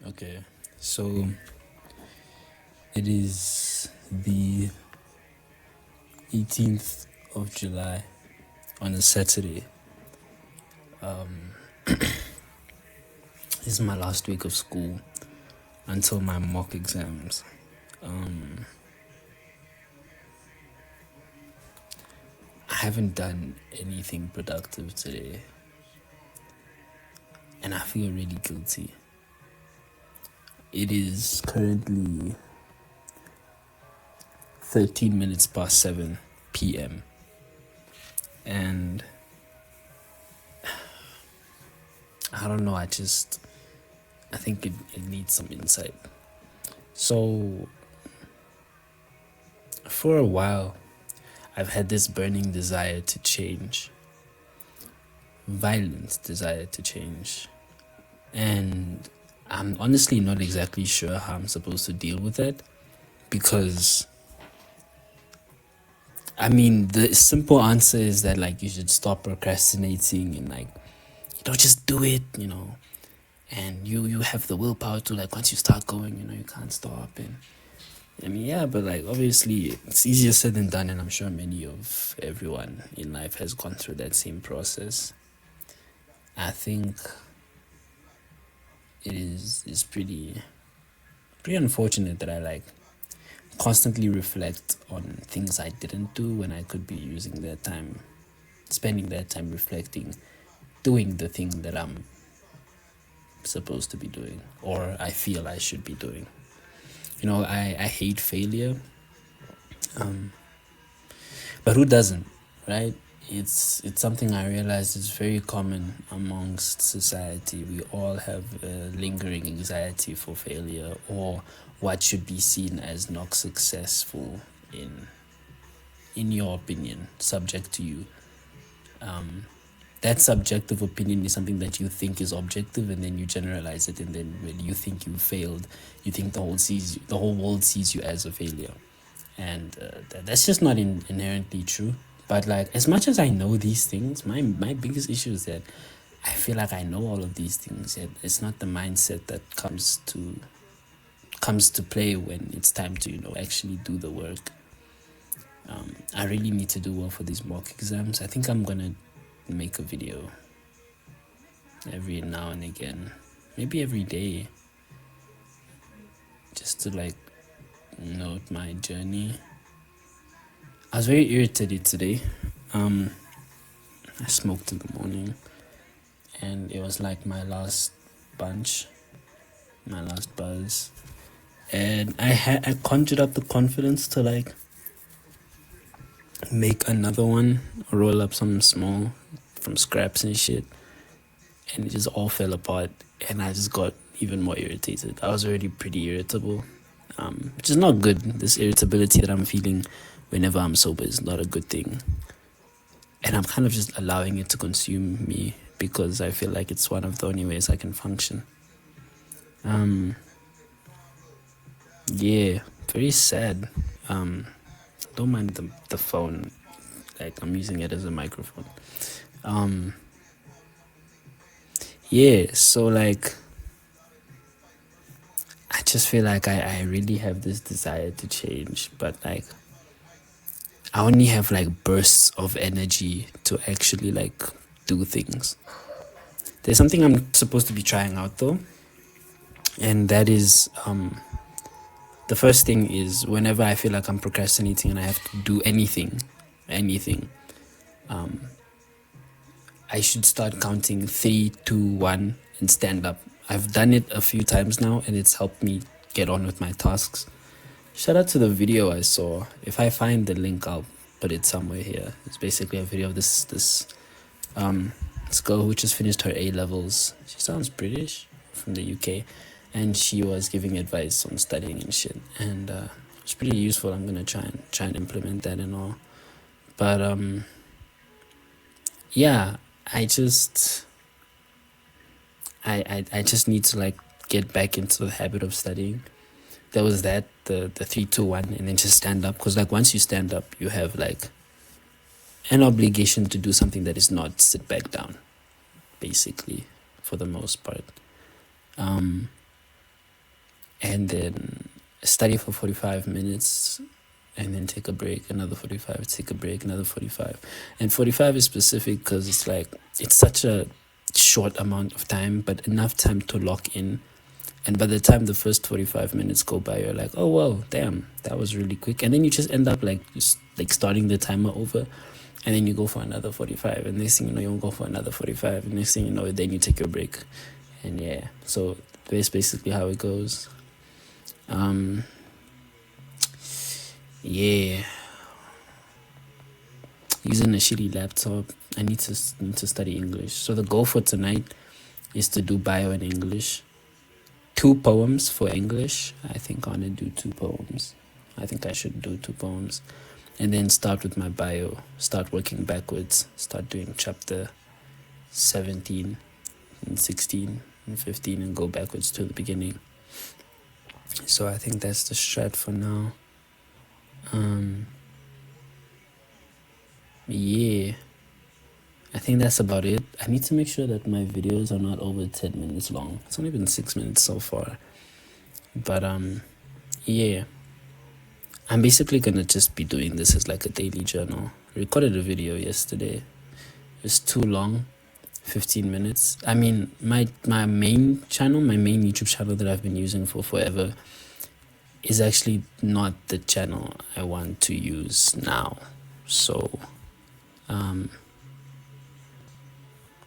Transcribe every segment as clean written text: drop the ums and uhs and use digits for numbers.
Okay, so it is the 18th of July on a Saturday. This is my last week of school until my mock exams. I haven't done anything productive today, and I feel really guilty. It is currently 13 minutes past 7 p.m. and I don't know, I think it needs some insight. So, for a while, I've had this burning desire to change, violent desire to change. And I'm honestly not exactly sure how I'm supposed to deal with that because, the simple answer is that, you should stop procrastinating and, just do it, and you have the willpower to, once you start going, you can't stop. And yeah, but obviously it's easier said than done, and I'm sure many of everyone in life has gone through that same process. I think it is pretty unfortunate that I constantly reflect on things I didn't do when I could be spending that time reflecting, doing the thing that I'm supposed to be doing, or I feel I should be doing. I hate failure, but who doesn't, right? It's something I realize is very common amongst society. We all have a lingering anxiety for failure or what should be seen as not successful in your opinion, subject to you. That subjective opinion is something that you think is objective, and then you generalize it, and then when you think you failed, you think the whole world sees you as a failure, and that's just not inherently true. But as much as I know these things, my biggest issue is that I feel like I know all of these things, yet it's not the mindset that comes to play when it's time to actually do the work. I really need to do well for these mock exams. I think I'm gonna make a video every now and again, maybe every day, just to note my journey. I was very irritated today. I smoked in the morning, and it was my last buzz, and I conjured up the confidence to make another one, roll up something small from scraps and shit, and it just all fell apart, and I just got even more irritated. I was already pretty irritable, which is not good. This irritability that I'm feeling whenever I'm sober is not a good thing, and I'm kind of just allowing it to consume me because I feel like it's one of the only ways I can function. Yeah, very sad. Don't mind the phone, I'm using it as a microphone. Yeah, so I just feel like I really have this desire to change, but I only have bursts of energy to actually do things. There's something I'm supposed to be trying out though, and that is the first thing is whenever I feel like I'm procrastinating and I have to do anything, I should start counting 3, 2, 1 and stand up. I've done it a few times now, and it's helped me get on with my tasks. Shout out to the video I saw. If I find the link, I'll put it somewhere here. It's basically a video of this girl who just finished her A-levels. She sounds British, from the UK, and she was giving advice on studying and shit, and it's pretty useful. I'm gonna try and implement that and all. But yeah, I just need to get back into the habit of studying. There was the 3, 2, 1, and then just stand up, because once you stand up, you have an obligation to do something that is not sit back down, basically, for the most part. and then study for 45 minutes and then take a break, another 45, take a break, another 45. And 45 is specific because it's like, it's such a short amount of time, but enough time to lock in. And by the time the first 45 minutes go by, you're like, oh, well, damn, that was really quick. And then you just end up like, just like starting the timer over. And then you go for another 45. And next thing you know, you'll go for another 45. And next thing you know, then you take your break. And yeah, so that's basically how it goes. Yeah, using a shitty laptop. I need to study English. So the goal for tonight is to do bio in English. 2 poems for English. I think I want to do 2 poems. I think I should do 2 poems. And then start with my bio. Start working backwards. Start doing chapter 17 and 16 and 15 and go backwards to the beginning. So I think that's the strat for now. Yeah, I think that's about it. I need to make sure that my videos are not over 10 minutes long. It's only been 6 minutes so far. But yeah, I'm basically gonna just be doing this as like a daily journal. I recorded a video yesterday. It was too long, 15 minutes. I mean, my main channel, my main YouTube channel that I've been using for forever is actually not the channel I want to use now. So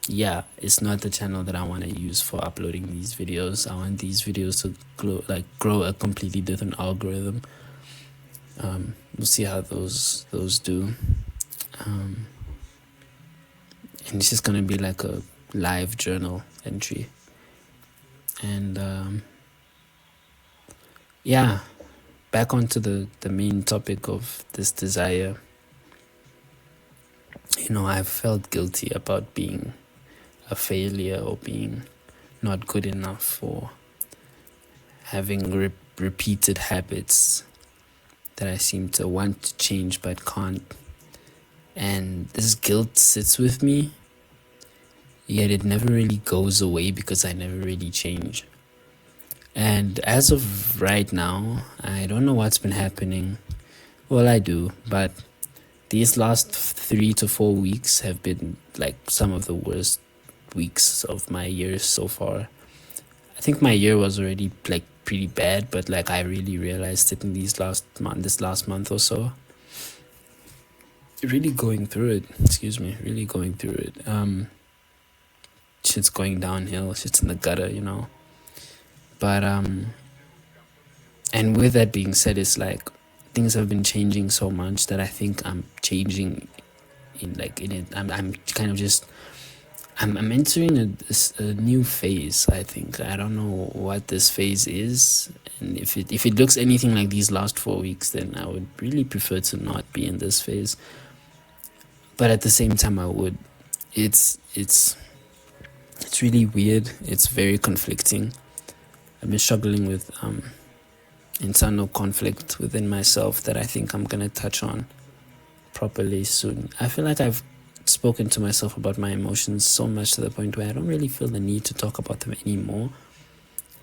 yeah, it's not the channel that I want to use for uploading these videos. I want these videos to grow a completely different algorithm. We'll see how those do. And it's just gonna be like a live journal entry. And yeah, back onto the main topic of this desire. You know, I've felt guilty about being a failure or being not good enough or having repeated habits that I seem to want to change but can't. And this guilt sits with me, yet it never really goes away because I never really change. And as of right now, I don't know what's been happening. Well, I do, but these last 3 to 4 weeks have been like some of the worst weeks of my year so far. I think my year was already like pretty bad, but like I really realized it in this last month or so. Really going through it. Really going through it. Shit's going downhill. Shit's in the gutter, you know. But and with that being said, it's like things have been changing so much that I think I'm changing in it. I'm kind of just I'm entering a new phase. I think I don't know what this phase is, and if it looks anything like these last 4 weeks, then I would really prefer to not be in this phase. But at the same time, I would. It's really weird. It's very conflicting. I've been struggling with internal conflict within myself that I think I'm gonna touch on properly soon. I feel like I've spoken to myself about my emotions so much to the point where I don't really feel the need to talk about them anymore.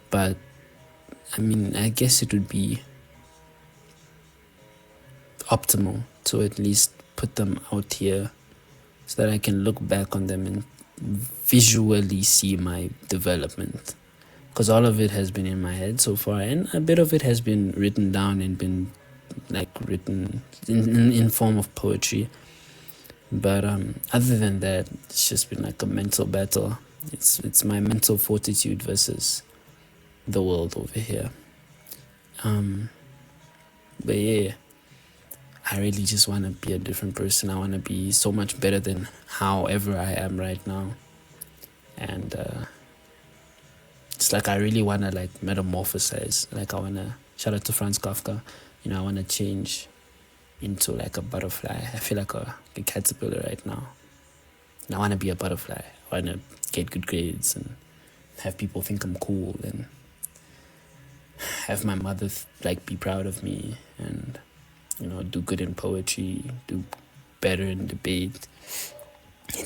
But I mean, I guess it would be optimal to at least put them out here so that I can look back on them and visually see my development. Because all of it has been in my head so far, and a bit of it has been written down and been like written in form of poetry. But other than that, it's just been like a mental battle. It's my mental fortitude versus the world over here. But yeah, I really just want to be a different person. I want to be so much better than however I am right now. And it's like I really want to like metamorphosize. Like I want to, shout out to Franz Kafka, you know, I want to change into like a butterfly. I feel like a caterpillar right now. And I want to be a butterfly. I want to get good grades and have people think I'm cool and have my mother like be proud of me and, you know, do good in poetry, do better in debate.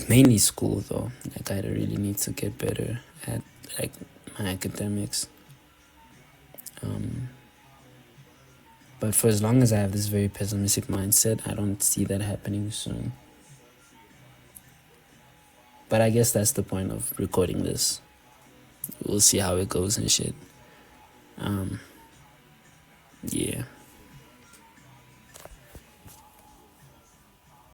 Mainly school though. Like I really need to get better at like my academics. But for as long as I have this very pessimistic mindset, I don't see that happening soon. But I guess that's the point of recording this. We'll see how it goes and shit. Yeah.